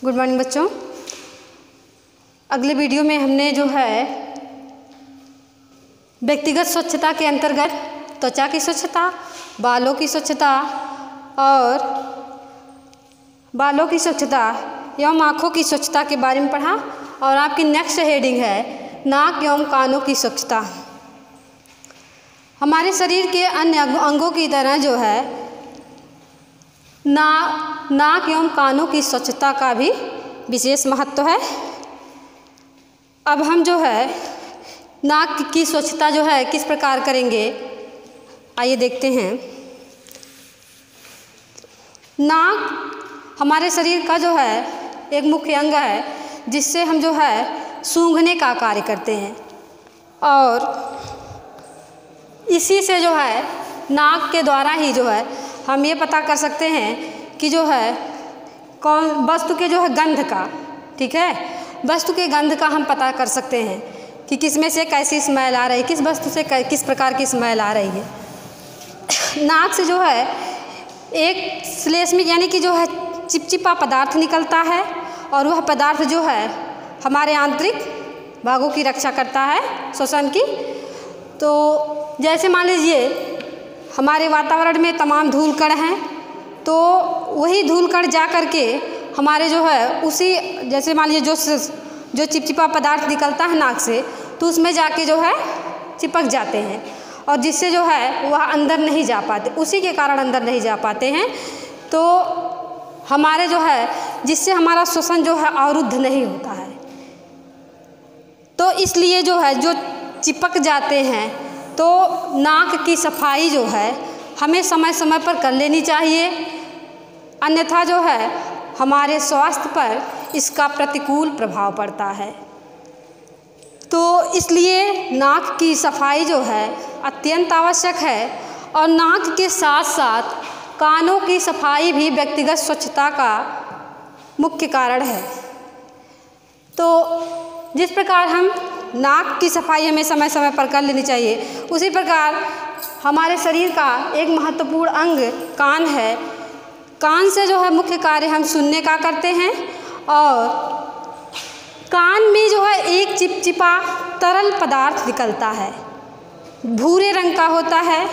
Good morning बच्चों। अगले video में हमने जो है व्यक्तिगत स्वच्छता के अंतर्गत त्वचा की स्वच्छता, बालों की स्वच्छता एवं आँखों की स्वच्छता के बारे में पढ़ा। और आपकी नेक्स्ट हेडिंग है नाक एवं कानों की स्वच्छता। हमारे शरीर के अन्य अंगों की तरह जो है नाक एवं कानों की स्वच्छता का भी विशेष महत्व है। अब हम जो है नाक की स्वच्छता जो है किस प्रकार करेंगे, आइए देखते हैं। नाक हमारे शरीर का जो है एक मुख्य अंग है जिससे हम जो है सूंघने का कार्य करते हैं, और इसी से जो है नाक के द्वारा ही जो है हम ये पता कर सकते हैं कि जो है कौन वस्तु के जो है गंध का, ठीक है, वस्तु के गंध का हम पता कर सकते हैं कि किस में से कैसी स्मेल आ रही है, किस वस्तु से किस प्रकार की स्मेल आ रही है। नाक से जो है एक श्लेष्मिक यानी कि जो है चिपचिपा पदार्थ निकलता है, और वह पदार्थ जो है हमारे आंतरिक भागों की रक्षा करता है, श्वसन की। तो जैसे मान लीजिए हमारे वातावरण में तमाम धूल कण हैं, तो वही धूल कण जा कर के हमारे जो है उसी जैसे मान लीजिए जो चिपचिपा पदार्थ निकलता है नाक से, तो उसमें जाके जो है चिपक जाते हैं, और जिससे जो है वह अंदर नहीं जा पाते, उसी के कारण अंदर नहीं जा पाते हैं। तो हमारे जो है जिससे हमारा श्वसन जो है अवरुद्ध नहीं होता है। तो इसलिए जो है जो चिपक जाते हैं, तो नाक की सफाई जो है हमें समय समय पर कर लेनी चाहिए, अन्यथा जो है हमारे स्वास्थ्य पर इसका प्रतिकूल प्रभाव पड़ता है। तो इसलिए नाक की सफाई जो है अत्यंत आवश्यक है, और नाक के साथ साथ कानों की सफाई भी व्यक्तिगत स्वच्छता का मुख्य कारण है। तो जिस प्रकार हम नाक की सफाई हमें समय समय पर कर लेनी चाहिए, उसी प्रकार हमारे शरीर का एक महत्वपूर्ण अंग कान है। कान से जो है मुख्य कार्य हम सुनने का करते हैं, और कान में जो है एक चिपचिपा तरल पदार्थ निकलता है, भूरे रंग का होता है,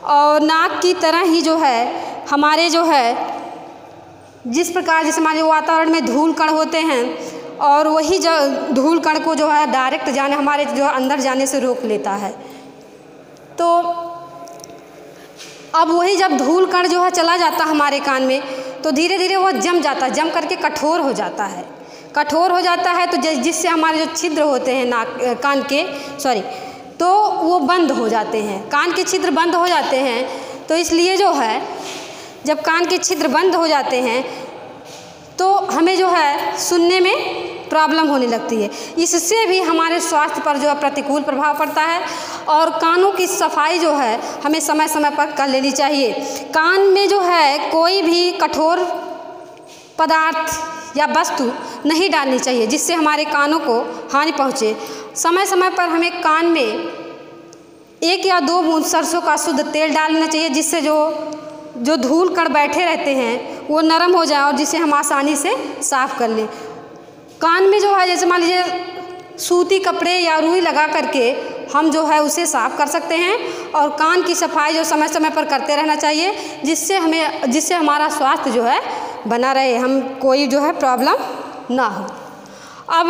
और नाक की तरह ही जो है हमारे जो है जिस प्रकार जैसे हमारे वातावरण में धूल कण होते हैं, और वही जो धूल कण को जो है डायरेक्ट जाने हमारे जो अंदर जाने से रोक लेता है। तो अब वही जब धूल कण जो है चला जाता है हमारे कान में, तो धीरे धीरे वो जम जाता है, जम करके कठोर हो जाता है। तो जिससे हमारे जो छिद्र होते हैं कान के तो वो बंद हो जाते हैं, कान के छिद्र बंद हो जाते हैं। तो इसलिए जो है जब कान के छिद्र बंद हो जाते हैं तो हमें जो है सुनने में प्रॉब्लम होने लगती है। इससे भी हमारे स्वास्थ्य पर जो है प्रतिकूल प्रभाव पड़ता है, और कानों की सफाई जो है हमें समय समय पर कर लेनी चाहिए। कान में जो है कोई भी कठोर पदार्थ या वस्तु नहीं डालनी चाहिए जिससे हमारे कानों को हानि पहुँचे। समय समय पर हमें कान में 1 या 2 बूंद सरसों का शुद्ध तेल डालना चाहिए, जिससे जो धूल कण बैठे रहते हैं वो नरम हो जाए, और जिसे हम आसानी से साफ़ कर लें। कान में जो है जैसे मान लीजिए सूती कपड़े या रुई लगा करके हम जो है उसे साफ़ कर सकते हैं, और कान की सफाई जो समय समय पर करते रहना चाहिए, जिससे हमारा स्वास्थ्य जो है बना रहे, हम कोई जो है प्रॉब्लम ना हो। अब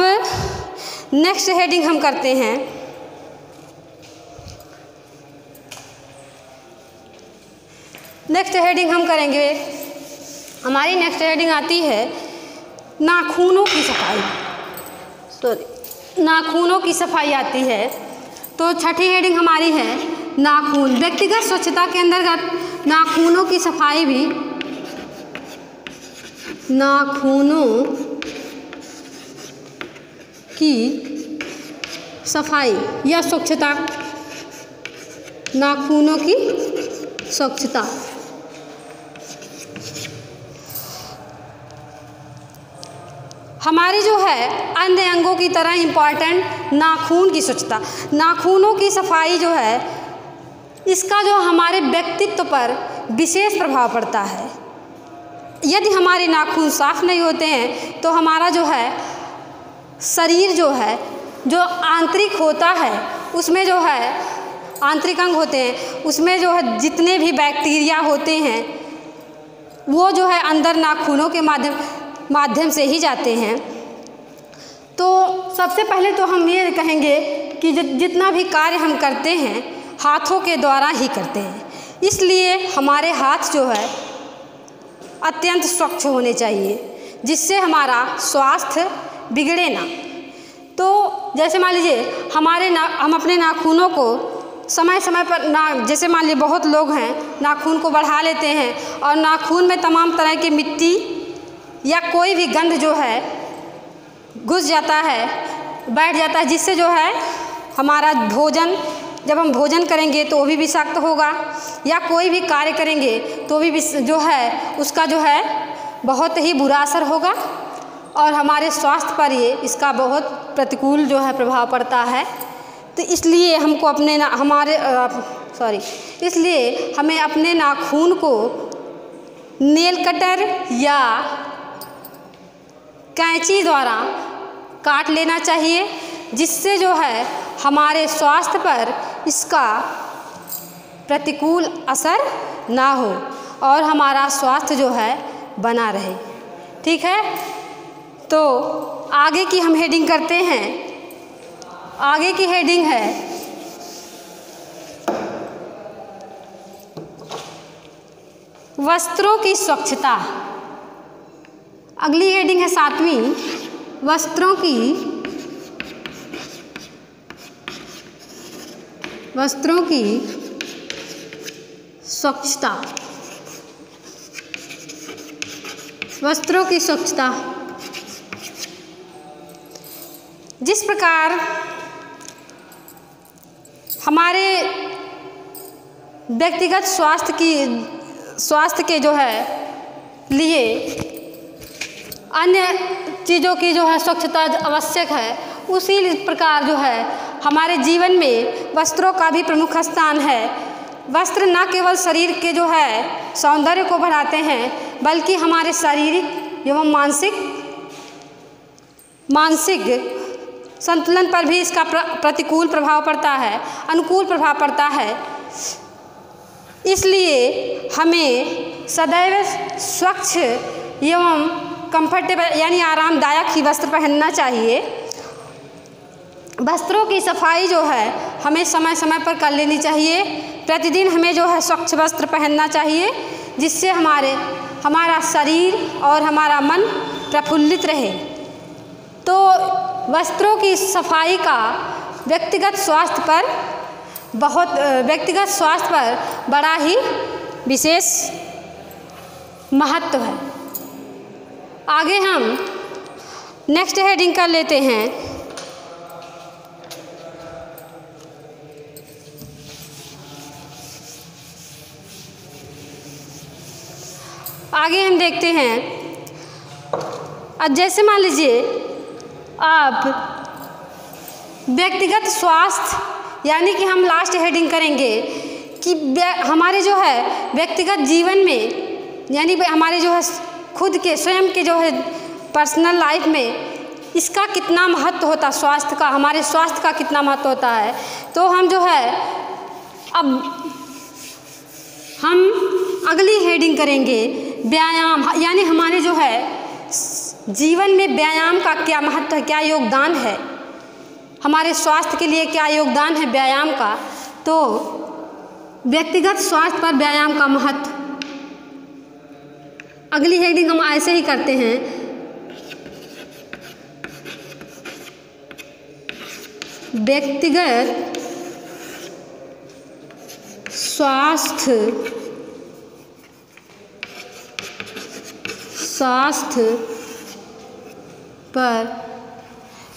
नेक्स्ट हेडिंग हम करते हैं हमारी नेक्स्ट हेडिंग आती है नाखूनों की सफाई। नाखूनों की सफाई आती है। तो छठी हेडिंग हमारी है नाखून। व्यक्तिगत स्वच्छता के अंतर्गत नाखूनों की सफाई भी नाखूनों की सफाई या स्वच्छता, नाखूनों की स्वच्छता हमारे जो है अन्य अंगों की तरह इम्पॉर्टेंट नाखून की स्वच्छता। नाखूनों की सफाई जो है इसका जो हमारे व्यक्तित्व पर विशेष प्रभाव पड़ता है। यदि हमारे नाखून साफ नहीं होते हैं तो हमारा जो है शरीर जो है, जो आंतरिक होता है उसमें जो है आंतरिक अंग होते हैं उसमें जो है जितने भी बैक्टीरिया होते हैं वो जो है अंदर नाखूनों के माध्यम से ही जाते हैं। तो सबसे पहले तो हम ये कहेंगे कि जितना भी कार्य हम करते हैं हाथों के द्वारा ही करते हैं, इसलिए हमारे हाथ जो है अत्यंत स्वच्छ होने चाहिए जिससे हमारा स्वास्थ्य बिगड़े ना। तो जैसे मान लीजिए हम अपने नाखूनों को समय समय पर जैसे मान लीजिए बहुत लोग हैं नाखून को बढ़ा लेते हैं और नाखून में तमाम तरह की मिट्टी या कोई भी गंध जो है घुस जाता है, बैठ जाता है, जिससे जो है हमारा भोजन, जब हम भोजन करेंगे तो वो भी विषाक्त होगा, या कोई भी कार्य करेंगे तो भी जो है उसका जो है बहुत ही बुरा असर होगा और हमारे स्वास्थ्य पर इसका बहुत प्रतिकूल जो है प्रभाव पड़ता है। तो इसलिए हमको इसलिए हमें अपने नाखून को नेल कटर या कैंची द्वारा काट लेना चाहिए, जिससे जो है हमारे स्वास्थ्य पर इसका प्रतिकूल असर ना हो और हमारा स्वास्थ्य जो है बना रहे। ठीक है, तो आगे की हम हेडिंग करते हैं। आगे की हेडिंग है वस्त्रों की स्वच्छता। अगली हेडिंग है 7वीं, वस्त्रों की स्वच्छता। वस्त्रों की स्वच्छता। जिस प्रकार हमारे व्यक्तिगत स्वास्थ्य के जो है लिए अन्य चीज़ों की जो है स्वच्छता आवश्यक है, उसी प्रकार जो है हमारे जीवन में वस्त्रों का भी प्रमुख स्थान है। वस्त्र न केवल शरीर के जो है सौंदर्य को बढ़ाते हैं, बल्कि हमारे शारीरिक एवं मानसिक संतुलन पर भी इसका प्रतिकूल प्रभाव पड़ता है, अनुकूल प्रभाव पड़ता है। इसलिए हमें सदैव स्वच्छ एवं कंफर्टेबल यानी आरामदायक ही वस्त्र पहनना चाहिए। वस्त्रों की सफाई जो है हमें समय समय पर कर लेनी चाहिए। प्रतिदिन हमें जो है स्वच्छ वस्त्र पहनना चाहिए, जिससे हमारा शरीर और हमारा मन प्रफुल्लित रहे। तो वस्त्रों की सफाई का व्यक्तिगत स्वास्थ्य पर बड़ा ही विशेष महत्व है। आगे हम नेक्स्ट हेडिंग कर लेते हैं। आगे हम देखते हैं, अब जैसे मान लीजिए आप व्यक्तिगत स्वास्थ्य यानी कि हम लास्ट हेडिंग करेंगे कि हमारे जो है व्यक्तिगत जीवन में यानी हमारे जो है खुद के स्वयं के जो है पर्सनल लाइफ में इसका कितना महत्व होता है, स्वास्थ्य का, हमारे स्वास्थ्य का कितना महत्व होता है। तो हम जो है अब हम अगली हेडिंग करेंगे व्यायाम, यानी हमारे जो है जीवन में व्यायाम का क्या महत्व है, क्या योगदान है, हमारे स्वास्थ्य के लिए क्या योगदान है व्यायाम का। तो व्यक्तिगत स्वास्थ्य पर व्यायाम का महत्व अगली हेडिंग हम ऐसे ही करते हैं। व्यक्तिगत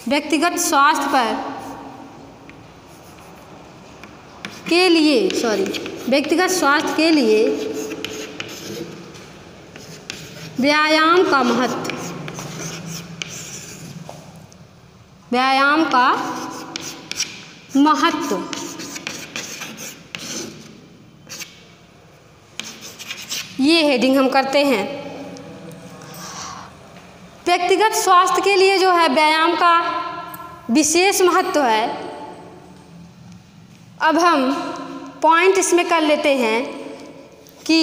व्यक्तिगत स्वास्थ्य के लिए व्यायाम का महत्व ये हेडिंग हम करते हैं। व्यक्तिगत स्वास्थ्य के लिए जो है व्यायाम का विशेष महत्व है। अब हम पॉइंट इसमें कर लेते हैं कि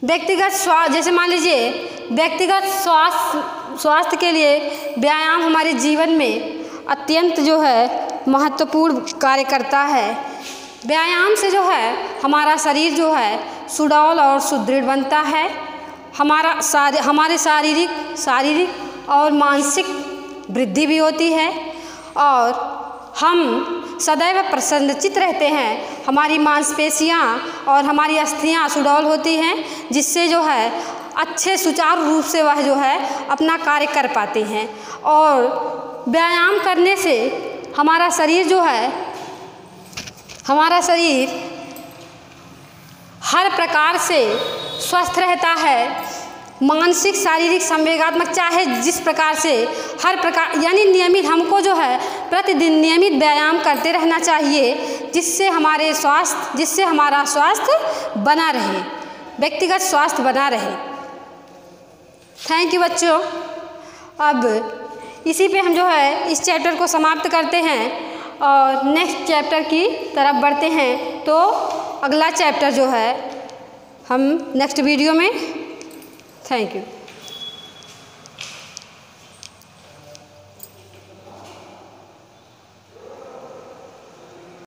व्यक्तिगत जैसे मान लीजिए व्यक्तिगत स्वास्थ्य के लिए व्यायाम हमारे जीवन में अत्यंत जो है महत्वपूर्ण कार्य करता है। व्यायाम से जो है हमारा शरीर जो है सुडौल और सुदृढ़ बनता है। हमारे शारीरिक और मानसिक वृद्धि भी होती है और हम सदैव प्रसन्नचित्त रहते हैं। हमारी मांसपेशियां और हमारी अस्थियां सुडौल होती हैं, जिससे जो है अच्छे सुचारू रूप से वह जो है अपना कार्य कर पाते हैं। और व्यायाम करने से हमारा शरीर हर प्रकार से स्वस्थ रहता है। मानसिक शारीरिक संवेगात्मक चाहे जिस प्रकार से हर प्रकार यानी नियमित हमको जो है प्रतिदिन नियमित व्यायाम करते रहना चाहिए, जिससे हमारा स्वास्थ्य बना रहे, व्यक्तिगत स्वास्थ्य बना रहे। थैंक यू बच्चों। अब इसी पे हम जो है इस चैप्टर को समाप्त करते हैं और नेक्स्ट चैप्टर की तरफ बढ़ते हैं। तो अगला चैप्टर जो है हम नेक्स्ट वीडियो में। Thank you.